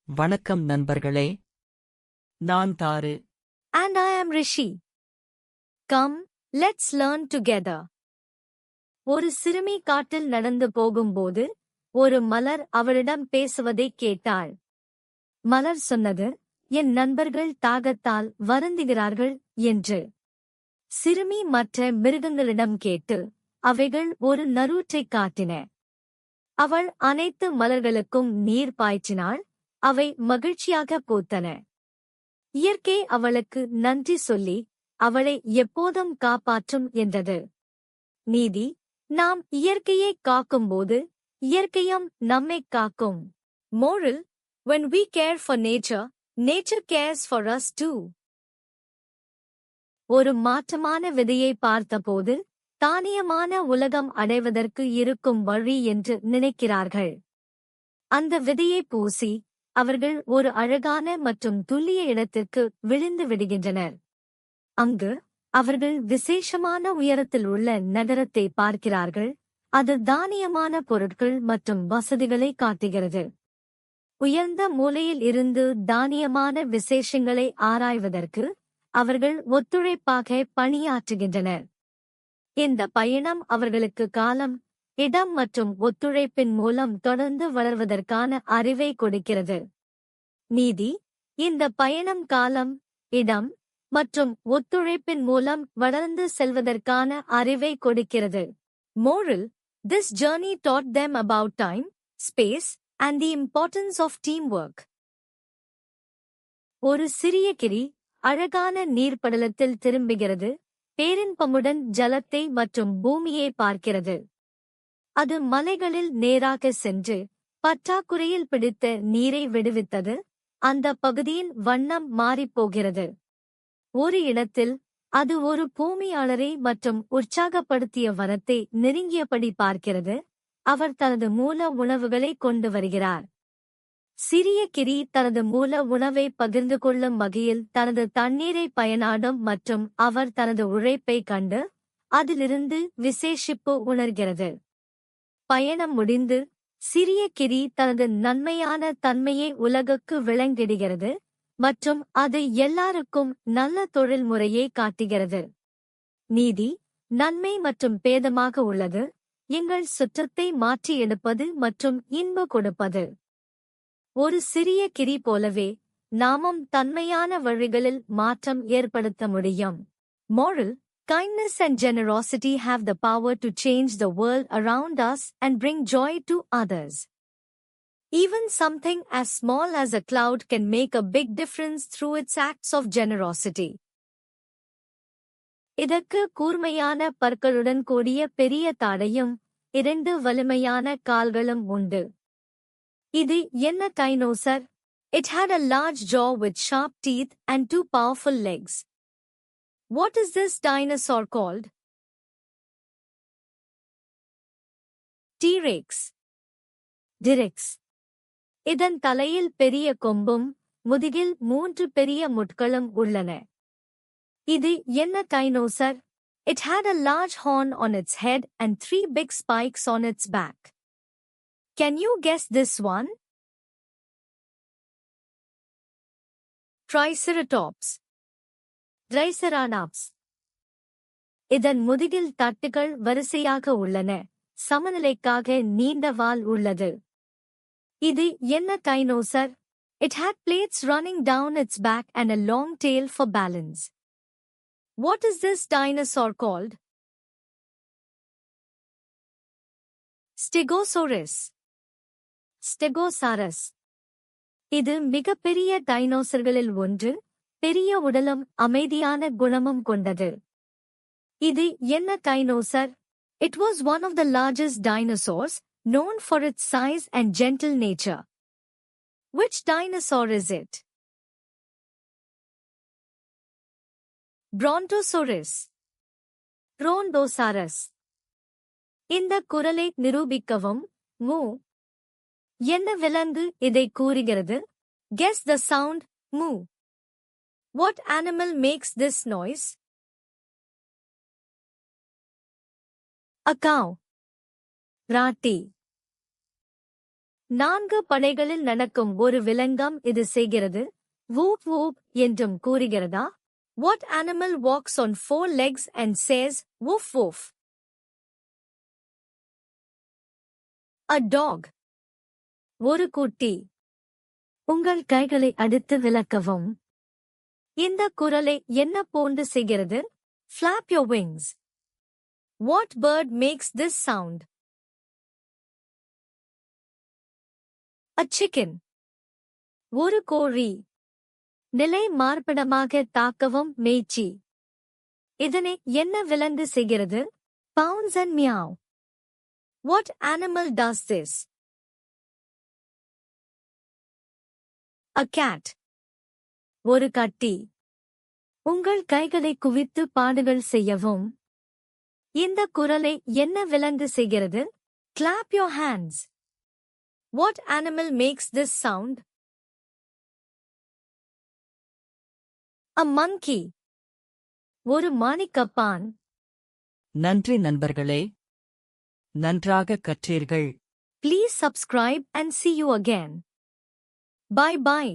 வணக்கம் நண்பர்களே. நான் தாரு. And I am Rishi. Come, let's learn together. ஒரு சிறுமி காட்டில் நடந்து போகும்போது ஒரு மலர் அவளிடம் பேசுவதைக் கேட்டாள். மலர் சொன்னது, என் நண்பர்கள் தாகத்தால் வருந்துகிறார்கள் என்று. சிறுமி மற்ற மிருகங்களிடம் கேட்டு அவைகள் ஒரு நரூற்றைக் காட்டின. அவள் அனைத்து மலர்களுக்கும் நீர் பாய்ச்சினாள். அவை மகிழ்ச்சியாக பூத்தன. இயற்கை அவளுக்கு நன்றி சொல்லி அவளை எப்போதும் காப்பாற்றும் என்றது. நீதி: நாம் இயற்கையை காக்கும்போது இயற்கையும் நம்மைக் காக்கும். Moral: when we care for nature, nature cares for us too. ஒரு மாற்றமான விதையை பார்த்தபோது தானியமான உலகம் அடைவதற்கு இருக்கும் வழி என்று நினைக்கிறார்கள். அந்த விதையை பூசி அவர்கள் ஒரு அழகான மற்றும் துல்லிய இடத்திற்கு விழுந்து விடுகின்றனர். அங்கு அவர்கள் விசேஷமான உயரத்தில் உள்ள நகரத்தை பார்க்கிறார்கள். அது தானியமான பொருட்கள் மற்றும் வசதிகளை காட்டுகிறது. உயர்ந்த மூலையில் இருந்து தானியமான விசேஷங்களை ஆராய்வதற்கு அவர்கள் ஒத்துழைப்பாக பணியாற்றுகின்றனர். இந்த பயணம் அவர்களுக்கு காலம், இடம் மற்றும் ஒத்துழைப்பின் மூலம் தொடர்ந்து வளர்வதற்கான அறிவை கொடுக்கிறது. நீதி: இந்த பயணம் காலம், இடம் மற்றும் ஒத்துழைப்பின் மூலம் வளர்ந்து செல்வதற்கான அறிவை கொடுக்கிறது. Moral: this journey taught them about time, space, and the importance of teamwork. ஒரு சிறிய கிளி அழகான நீர்ப்படலத்தில் திரும்புகிறது. பேரின்பமுடன் ஜலத்தை மற்றும் பூமியை பார்க்கிறது. அது மலைகளில் நேராக சென்று பற்றாக்குறையில் பிடித்த நீரை விடுவித்தது. அந்த பகுதியின் வண்ணம் மாறிப்போகிறது. ஒரு இடத்தில் அது ஒரு பூமியாளரை மற்றும் உற்சாகப்படுத்திய வனத்தை நெருங்கியபடி பார்க்கிறது. அவர் தனது மூல உணவுகளை கொண்டு வருகிறார். சிறிய கிளி தனது மூல உணவை பகிர்ந்து கொள்ளும் வகையில் தனது தண்ணீரை பயனாடும் மற்றும் அவர் தனது உழைப்பைக் கண்டு அதிலிருந்து விசேஷிப்பு உணர்கிறது. பயணம் முடிந்து சிறிய கிளி தனது நன்மையான தன்மையை உலகுக்கு விளங்கிடுகிறது மற்றும் அது எல்லாருக்கும் நல்ல தொழில்முறையை காட்டுகிறது. நீதி: நன்மை மற்றும் பேதமாக உள்ளது. எங்கள் சுற்றத்தை மாற்றி எடுப்பது மற்றும் இன்பு கொடுப்பது. ஒரு சிறிய கிளி போலவே நாமும் தன்மையான வழிகளில் மாற்றம் ஏற்படுத்த முடியும். Moral: kindness and generosity have the power to change the world around us and bring joy to others. Even something as small as a cloud can make a big difference through its acts of generosity. இதற்கு கூர்மையான பற்களுடன் கூடிய பெரிய தாடையும் 2 வலிமையான கால்களும் உண்டு. இது என்ன dinosaur? It had a large jaw with sharp teeth and 2 powerful legs. What is this dinosaur called? T-Rex. T-Rex. இதன் தலையில் பெரிய கொம்பும் முதுகில் 3 பெரிய முட்களும் உள்ளன. இது என்ன dinosaur? It had a large horn on its head and 3 big spikes on its back. Can you guess this one? Triceratops. Triceratops. இதன் முதுகில் தட்டுகள் வரிசையாக உள்ளன. சமநிலைக்காக நீண்ட வால் உள்ளது. இது என்ன dinosaur? It had plates running down its back and a long tail for balance. What is this dinosaur called? Stegosaurus. Stegosaurus. இது மிகப்பெரிய டைனோசர்களில் ஒன்று. பெரிய உடலும் அமைதியான குணமும் கொண்டது. இது என்ன dinosaur? It was one of the largest dinosaurs, known for its size and gentle nature. Which dinosaur is it? Brontosaurus. Brontosaurus. இந்த குரலை நிரூபிக்கவும். மூ. என்ன விலங்கு இதை கூறுகிறது? Guess the sound, moo. What animal makes this noise? A cow. ராட்டி. 4 படைகளில் நடக்கும் ஒரு விலங்கம் இது செய்கிறது வூப் வூப் என்றும் கூறுகிறதா? What animal walks on 4 legs and says woof woof? A dog. ஒரு குட்டி. உங்கள் கைகளை அடித்து விலக்கவும். இந்த குரலை என்ன போன்று செய்கிறது? Flap your wings. What bird makes this sound? A chicken. ஒரு கோழி. நிலை மார்பிடமாக தாக்கவும் மேய்ச்சி. இதனை என்ன விலங்கு செய்கிறது? Pounce and meow. What animal does this? A cat. ஒரு கட்டி. உங்கள் கைகளை குவித்து பாடுகள் செய்யவும். இந்த குரலை என்ன விலங்கு செய்கிறது? Clap your hands. What animal makes this sound? A monkey. ஒரு மானிக்கப்பான். நன்றி நண்பர்களே. நன்றாக கற்றீர்கள். Please subscribe and see you again. Bye bye.